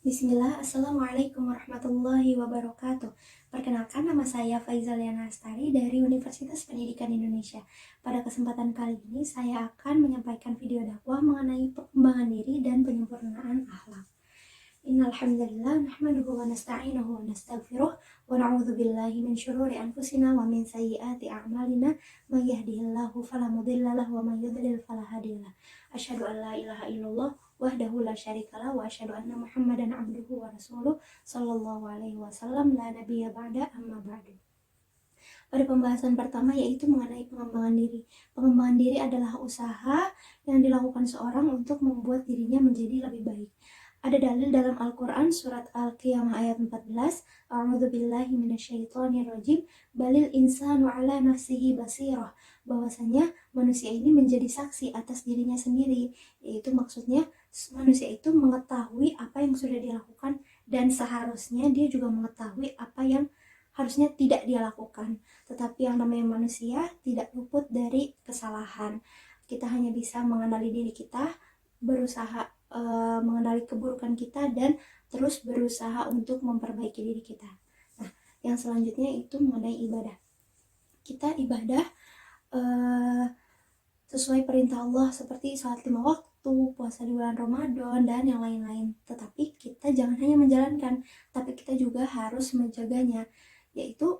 Bismillah, Assalamualaikum warahmatullahi wabarakatuh. Perkenalkan, nama saya Faizaliana Astari dari Universitas Pendidikan Indonesia. Pada kesempatan kali ini, saya akan menyampaikan video dakwah mengenai pengembangan diri dan penyempurnaan akhlak. Innal hamdalillah nahmaduhu wa nasta'inuhu wa nastaghfiruh wa na'udzu billahi min syururi anfusina wa min sayyiati a'malina may yahdihillahu fala mudilla lahu wa may yudlil fala hadiyalah. Asyhadu an la ilaha illallah wahdahu la syarikalah wa asyhadu anna Muhammadan abduhu wa rasuluh sallallahu alaihi wasallam la nabiyya ba'da amma ba'du. Pada pembahasan pertama yaitu mengenai pengembangan diri. Pengembangan diri adalah usaha yang dilakukan seorang untuk membuat dirinya menjadi lebih baik. Ada dalil dalam Al-Quran surat Al-Qiyamah ayat 14, A'udzubillahi minasyaitonirrajim, balil insanu ala nafsihi basirah, bahwasanya manusia ini menjadi saksi atas dirinya sendiri, yaitu maksudnya manusia itu mengetahui apa yang sudah dilakukan dan seharusnya dia juga mengetahui apa yang harusnya tidak dia lakukan. Tetapi yang namanya manusia tidak luput dari kesalahan. Kita hanya bisa mengenali diri kita, berusaha mengenali keburukan kita dan terus berusaha untuk memperbaiki diri kita. Nah, yang selanjutnya itu mengenai ibadah. Kita ibadah sesuai perintah Allah seperti sholat 5 waktu, puasa di bulan Ramadan, dan yang lain-lain. Tetapi kita jangan hanya menjalankan, tapi kita juga harus menjaganya. Yaitu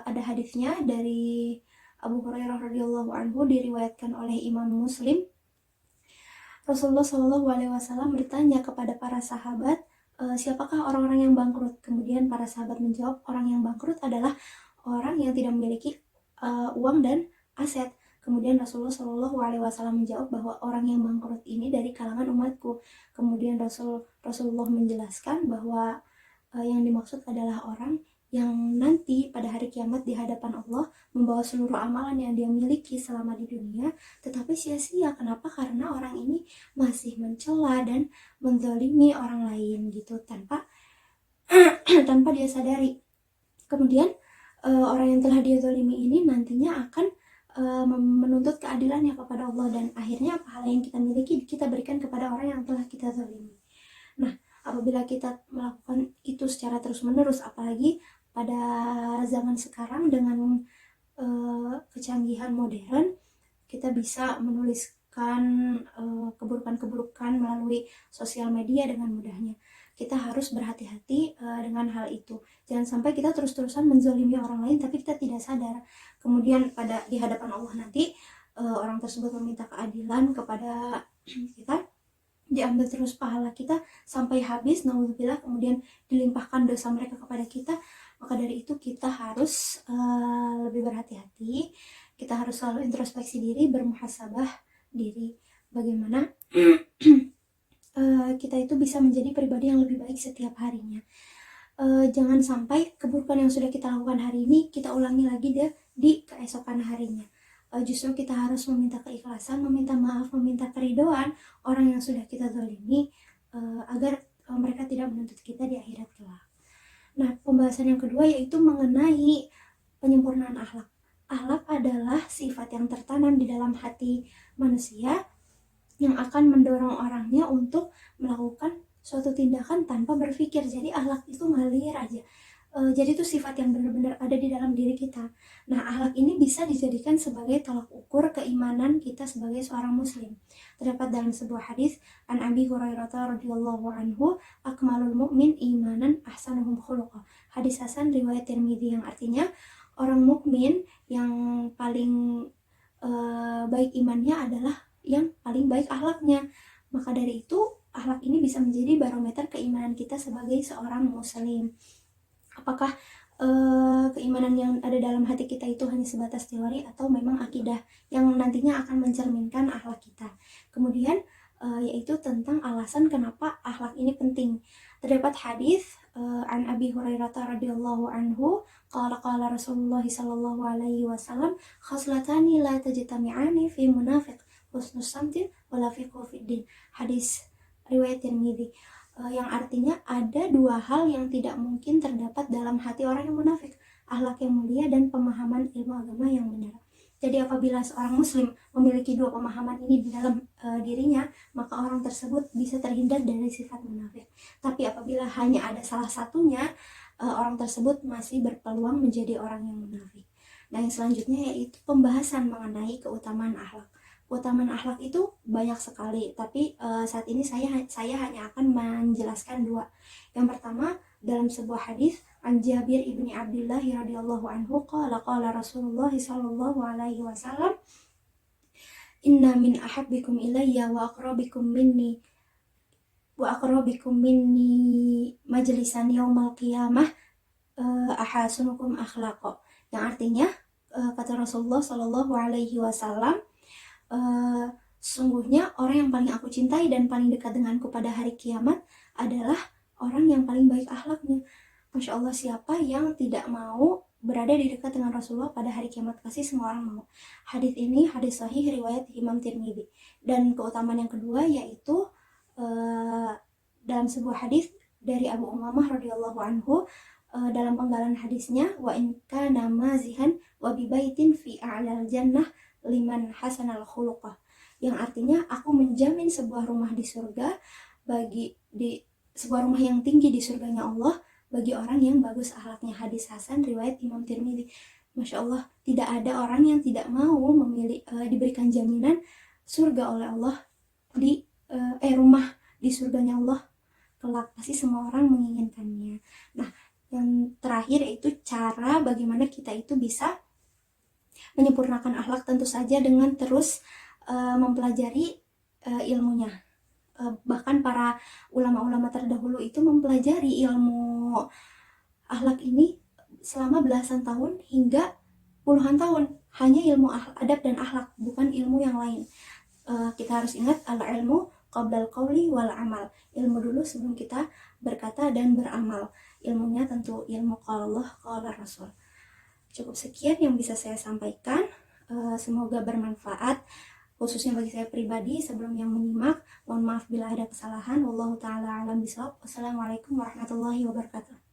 ada hadisnya dari Abu Hurairah radhiyallahu anhu, diriwayatkan oleh Imam Muslim. Rasulullah Shallallahu Alaihi Wasallam bertanya kepada para sahabat, siapakah orang-orang yang bangkrut? Kemudian para sahabat menjawab, orang yang bangkrut adalah orang yang tidak memiliki uang dan aset. Kemudian Rasulullah Shallallahu Alaihi Wasallam menjawab bahwa orang yang bangkrut ini dari kalangan umatku. Kemudian Rasulullah menjelaskan bahwa yang dimaksud adalah orang yang nanti pada hari kiamat di hadapan Allah membawa seluruh amalan yang dia miliki selama di dunia, tetapi sia-sia. Kenapa? Karena orang ini masih mencela dan menzalimi orang lain gitu tanpa tanpa dia sadari. Kemudian orang yang telah dia zalimi ini nantinya akan menuntut keadilannya kepada Allah, dan akhirnya pahala yang kita miliki kita berikan kepada orang yang telah kita zalimi. Nah, apabila kita melakukan itu secara terus-menerus, apalagi pada zaman sekarang dengan kecanggihan modern, kita bisa menuliskan keburukan-keburukan melalui sosial media dengan mudahnya. Kita harus berhati-hati dengan hal itu. Jangan sampai kita terus-terusan menzalimi orang lain tapi kita tidak sadar. Kemudian di hadapan Allah nanti orang tersebut meminta keadilan kepada kita, diambil terus pahala kita sampai habis, naudzubillah, kemudian dilimpahkan dosa mereka kepada kita. Maka dari itu kita harus lebih berhati-hati. Kita harus selalu introspeksi diri, bermuhasabah diri, bagaimana kita itu bisa menjadi pribadi yang lebih baik setiap harinya. Jangan sampai keburukan yang sudah kita lakukan hari ini kita ulangi lagi di keesokan harinya. Justru kita harus meminta keikhlasan, meminta maaf, meminta keridhaan orang yang sudah kita zalimi, agar mereka tidak menuntut kita di akhirat kelak. Nah, pembahasan yang kedua yaitu mengenai penyempurnaan akhlak. Akhlak adalah sifat yang tertanam di dalam hati manusia yang akan mendorong orangnya untuk melakukan suatu tindakan tanpa berpikir. Jadi akhlak itu ngalir aja. Jadi itu sifat yang benar-benar ada di dalam diri kita. Nah, akhlak ini bisa dijadikan sebagai tolak ukur keimanan kita sebagai seorang muslim. Terdapat dalam sebuah hadis, an Abi Hurairah radhiyallahu anhu, akmalul mu'min imanan ahsanuhum khuluqa. Hadis hasan riwayat Tirmidzi, yang artinya orang mukmin yang paling baik imannya adalah yang paling baik akhlaknya. Maka dari itu akhlak ini bisa menjadi barometer keimanan kita sebagai seorang muslim. Apakah keimanan yang ada dalam hati kita itu hanya sebatas teori atau memang akidah yang nantinya akan mencerminkan akhlak kita. Kemudian yaitu tentang alasan kenapa akhlak ini penting. Terdapat hadis an Abi Hurairah radhiyallahu anhu, qala Rasulullah sallallahu alaihi wasallam, khaslatani la tajtami'ani fi munafiq, husnus samti wala fiqhu fiddin. Hadis riwayat Tirmidzi, yang artinya ada dua hal yang tidak mungkin terdapat dalam hati orang yang munafik, akhlak yang mulia dan pemahaman ilmu agama yang benar. Jadi apabila seorang muslim memiliki dua pemahaman ini di dalam dirinya, maka orang tersebut bisa terhindar dari sifat munafik. Tapi apabila hanya ada salah satunya, orang tersebut masih berpeluang menjadi orang yang munafik. Nah, yang selanjutnya yaitu pembahasan mengenai keutamaan akhlak. Keutamaan akhlak itu banyak sekali, tapi saat ini saya hanya akan menjelaskan dua. Yang pertama, dalam sebuah hadis an Jabir ibni Abdullah radhiyallahu anhu qala qala Rasulullah sallallahu alaihi wasallam, inna min ahabbikum ilayya wa aqrabikum minni majlisan yaumal qiyamah ahasunukum akhlaqa. Yang artinya kata Rasulullah sallallahu alaihi wasallam, sungguhnya orang yang paling aku cintai dan paling dekat denganku pada hari kiamat adalah orang yang paling baik akhlaknya. Masya Allah, siapa yang tidak mau berada di dekat dengan Rasulullah pada hari kiamat? Pasti semua orang mau. Hadis ini hadis sahih riwayat Imam Tirmidzi. Dan keutamaan yang kedua yaitu dalam sebuah hadis dari Abu Umamah radhiyallahu anhu, dalam penggalan hadisnya, wa in kana mazihan wa bi baitin fi a'lal jannah liman hasanal khuluqah, yang artinya aku menjamin sebuah rumah di surga sebuah rumah yang tinggi di surganya Allah bagi orang yang bagus akhlaknya. Hadis hasan riwayat Imam Tirmidzi. Masya Allah, tidak ada orang yang tidak mau diberikan jaminan surga oleh Allah di rumah di surganya Allah kelak. Pasti semua orang menginginkannya. Nah, yang terakhir yaitu cara bagaimana kita itu bisa menyempurnakan akhlak, tentu saja dengan terus mempelajari ilmunya. Bahkan para ulama-ulama terdahulu itu mempelajari ilmu akhlak ini selama belasan tahun hingga puluhan tahun, hanya ilmu adab dan akhlak, bukan ilmu yang lain. Kita harus ingat, al-ilmu qablal qawli wal amal. Ilmu dulu sebelum kita berkata dan beramal. Ilmunya tentu ilmu qala Allah qala Rasul. Cukup sekian yang bisa saya sampaikan. Semoga bermanfaat, khususnya bagi saya pribadi. Sebelum yang menyimak, mohon maaf bila ada kesalahan. Wallahu ta'ala alam bishawab. Wassalamualaikum warahmatullahi wabarakatuh.